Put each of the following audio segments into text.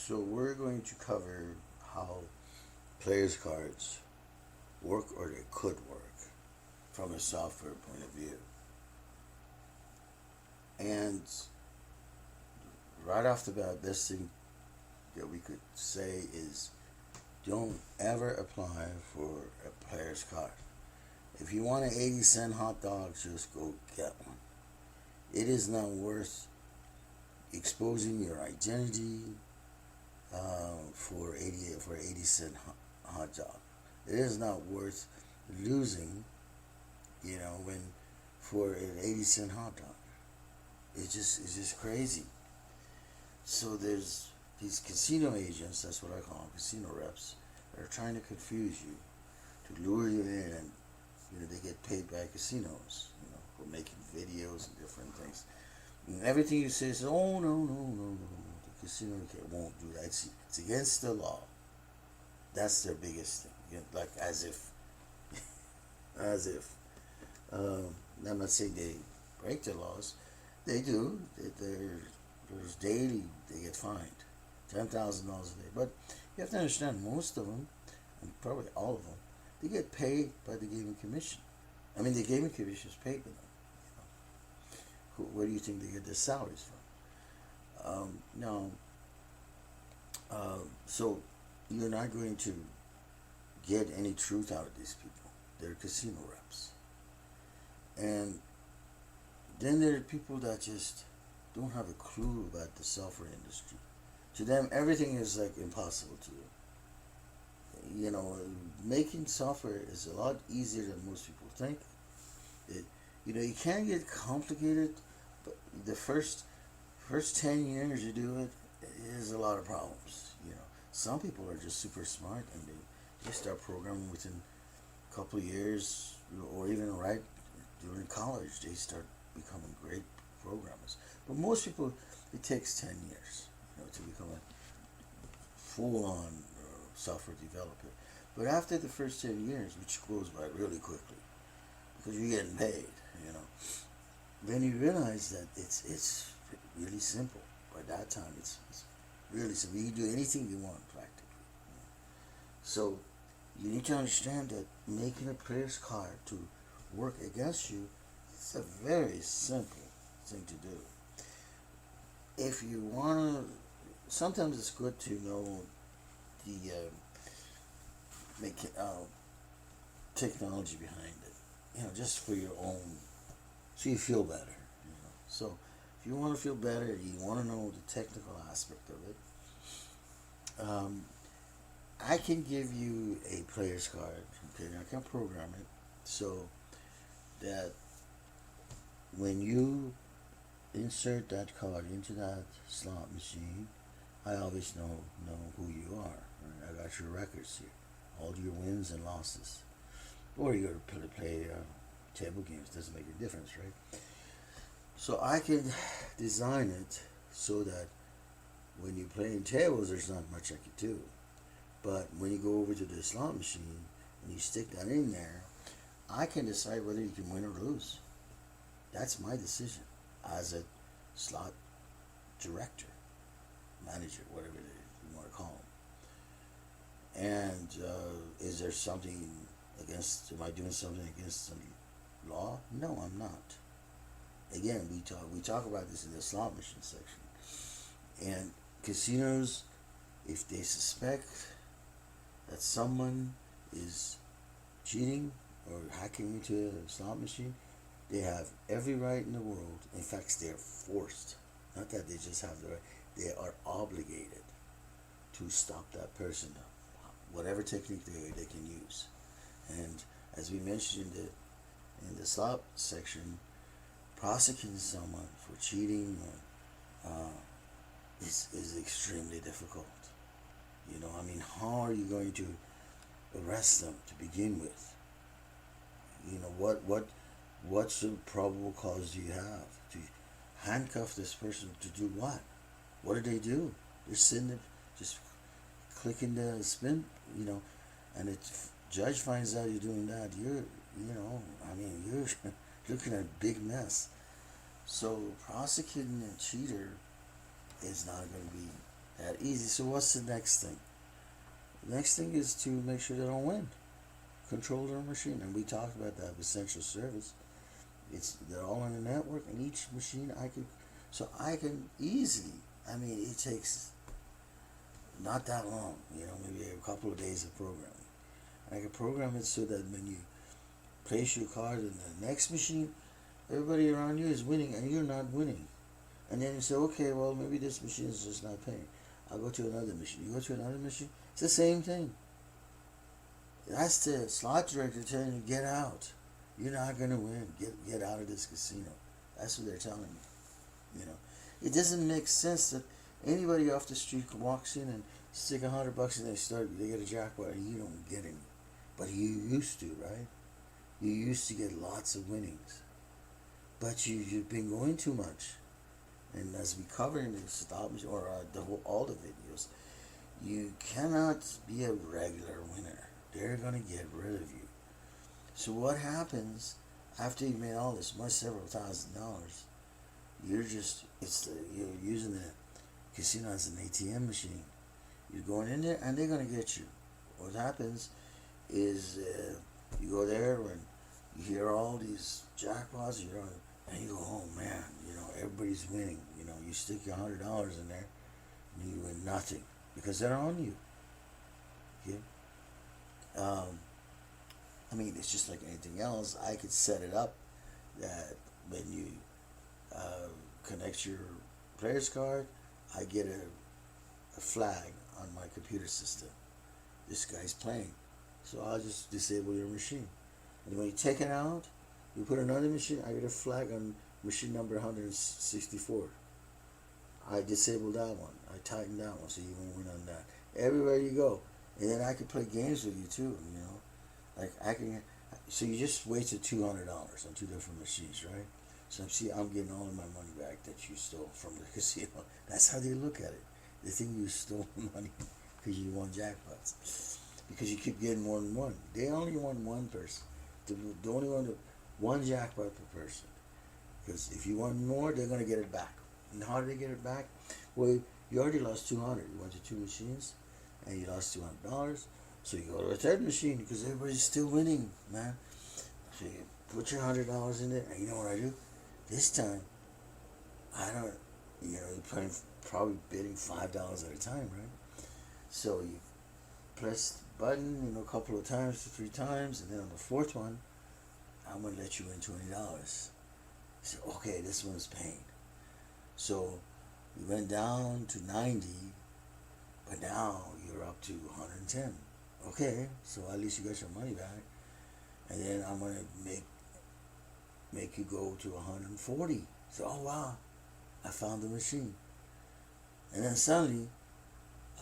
So we're going to cover how players cards work, or they could work from a software point of view. And right off the bat, best thing that we could say is don't ever apply for a player's card. If you want an 80-cent hot dog, just go get one. It is not worth exposing your identity for 80 cent hot dog. It is not worth losing, when for an 80-cent hot dog. It's just crazy. So there's these casino agents, that's what I call them, casino reps, that are trying to confuse you, to lure you in, and they get paid by casinos, for making videos and different things. And everything you say is, oh no, the casino won't do that. It's against the law. That's their biggest thing. Like as if. I'm not saying they break the laws. They do. There's daily, they get fined $10,000 a day. But you have to understand, most of them, and probably all of them, they get paid by the gaming commission. I mean, the gaming commission is paid with them. Where do you think they get their salaries from? So you're not going to get any truth out of these people. They're casino reps. And then there are people that just don't have a clue about the software industry. To them, everything is like impossible to do. Making software is a lot easier than most people think. It can get complicated, but the first 10 years you do it, there's a lot of problems. Some people are just super smart, and they start programming within a couple of years, or even right during college, they start becoming great programmers. But most people, it takes 10 years, to become a full-on software developer. But after the first 10 years, which goes by really quickly, because you're getting paid, then you realize that it's really simple. By that time, it's really simple. You can do anything you want, practically. So you need to understand that making a player's card to work against you, it's a very simple thing to do. If you want to, sometimes it's good to know the technology behind it, just for your own, so you feel better. So if you want to feel better, you want to know the technical aspect of it. I can give you a player's card. Okay, I can program it so that when you insert that card into that slot machine, I always know who you are. Right? I got your records here, all your wins and losses. Or you're going to play table games, doesn't make a difference, right? So I can design it so that when you play in tables, there's not much I can do. But when you go over to the slot machine and you stick that in there, I can decide whether you can win or lose. That's my decision as a slot director, manager, whatever you want to call them. And is there something am I doing something against some law? No, I'm not. Again, we talk about this in the slot machine section. And casinos, if they suspect that someone is cheating or hacking into a slot machine, they have every right in the world. In fact, they're forced. Not that they just have the right. They are obligated to stop that person, whatever technique they can use. And as we mentioned in the slot section, prosecuting someone for cheating is extremely difficult. How are you going to arrest them to begin with? What sort of probable cause do you have to handcuff this person to do what? What do? They're sitting there just clicking the spin, and the judge finds out you're doing that. You're looking at a big mess. So prosecuting a cheater is not going to be That easy. So what's the next thing? The next thing is to make sure they don't win. Control their machine, and we talked about that with central service. They're all on the network, and each machine I can easily. I mean, it takes not that long. Maybe a couple of days of programming. I can program it so that when you place your card in the next machine, everybody around you is winning, and you're not winning. And then you say, okay, well, maybe this machine is just not paying. I'll go to another machine. You go to another machine, it's the same thing. That's the slot director telling you, get out. You're not going to win. Get out of this casino. That's what they're telling you. It doesn't make sense that anybody off the street walks in and stick $100 and they get a jackpot and you don't get any. But you used to, right? You used to get lots of winnings. But you've been going too much. And as we cover in the stop or all the videos, you cannot be a regular winner. They're going to get rid of you. So what happens after you've made all this money, several $1,000s? You're using the casino as an ATM machine. You're going in there and they're going to get you. What happens is you go there and you hear all these jackpots, and you go, oh man, everybody's winning. You stick your $100 in there and you win nothing because they're on you. Okay? I mean, it's just like anything else. I could set it up that when you connect your player's card, I get a flag on my computer system. This guy's playing. So I'll just disable your machine. And when you take it out, you put another machine, I get a flag on machine number 164. I disabled that one. I tightened that one so you won't win on that. Everywhere you go. And then I can play games with you too, Like so you just wasted $200 on two different machines, right? So I'm getting all of my money back that you stole from the casino. That's how they look at it. They think you stole money because you won jackpots. Because you keep getting more than one. They only want one person. They only want one jackpot per person. Because if you want more, they're going to get it back. And how do they get it back? Well, you already lost $200. You went to two machines, and you lost $200. So you go to a third machine because everybody's still winning, man. So you put your $100 in there, and you know what I do? This time, I don't. You're playing, probably bidding $5 at a time, right? So you press the button, a couple of times, 3 times, and then on the fourth one, I'm gonna let you win $20. So okay, this one's paying. So you went down to 90, but now you're up to 110. Okay, so at least you got your money back. And then I'm gonna make you go to 140. So oh wow, I found the machine. And then suddenly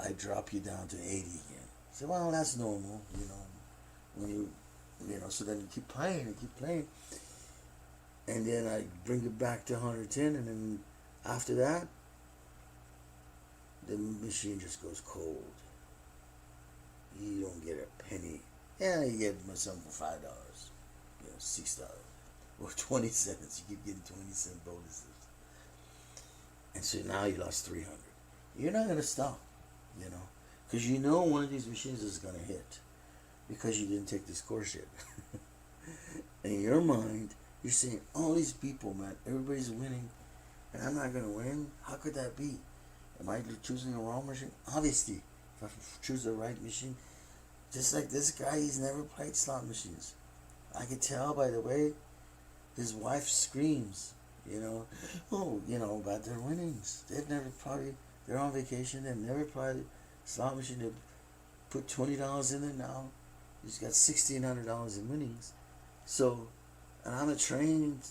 I drop you down to 80 again. So well, that's normal, when so then you keep playing and keep playing. And then I bring it back to 110, and then after that, the machine just goes cold. You don't get a penny. Yeah, you get something for $5, $6, or 20 cents. You keep getting 20-cent bonuses. And so now you lost 300. You're not going to stop, because one of these machines is going to hit because you didn't take this course yet. In your mind, you're saying, all these people, man, everybody's winning, and I'm not going to win? How could that be? Am I choosing the wrong machine? Obviously, if I choose the right machine, just like this guy, he's never played slot machines. I could tell by the way his wife screams, about their winnings. They're on vacation, they've never played slot machine. They put $20 in there now. He's got $1,600 in winnings. So, and I'm not trained,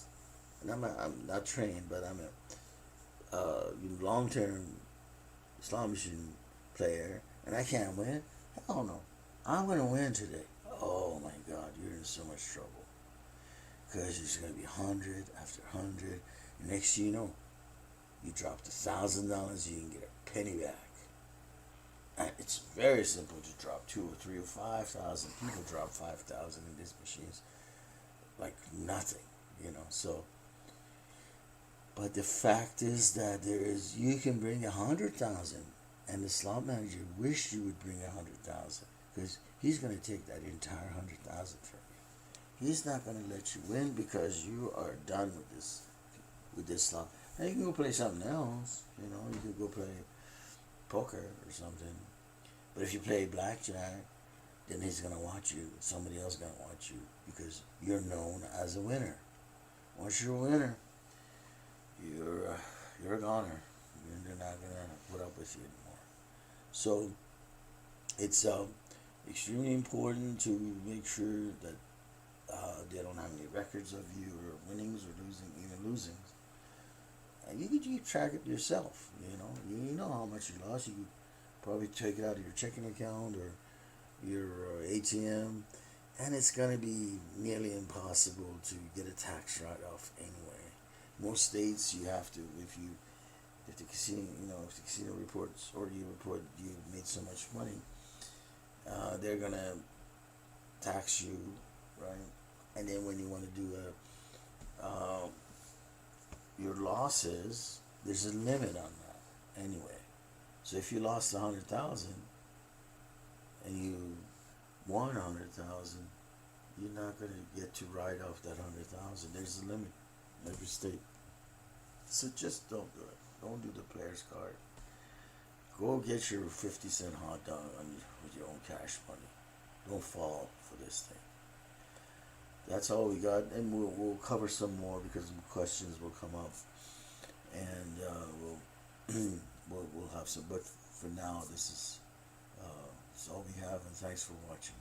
but I'm a long-term slot machine player, and I can't win. Hell no. I'm going to win today. Oh my God, you're in so much trouble. Because it's going to be 100 after 100. And next thing you know, you dropped $1,000, you can get a penny back. And it's very simple to drop 2 or 3 or 5,000. People drop 5,000 in these machines like nothing, So, but the fact is that you can bring 100,000 and the slot manager wished you would bring 100,000 because he's going to take that entire 100,000 from you. He's not going to let you win because you are done with this slot. Now you can go play something else. You know, you can go play poker or something. But if you play blackjack, then he's gonna watch you. Somebody else gonna watch you because you're known as a winner. Once you're a winner, you're a goner. They're not gonna put up with you anymore. So it's extremely important to make sure that they don't have any records of you or winnings or losing, even losings. And you can keep track of yourself. You know how much you lost. You could probably take it out of your checking account or your ATM, and it's going to be nearly impossible to get a tax write-off anyway. Most states you have to, if the casino, if the casino reports or you report you made so much money, they're going to tax you, right? And then when you want to do your losses, there's a limit on that anyway. So if you lost 100,000 and you won 100,000, you're not going to get to write off that 100,000. There's a limit in every state. So just don't do it. Don't do the player's card. Go get your 50-cent hot dog with your own cash money. Don't fall for this thing. That's all we got, and we'll cover some more because some questions will come up, and we'll have some. But for now, this is all we have, and thanks for watching.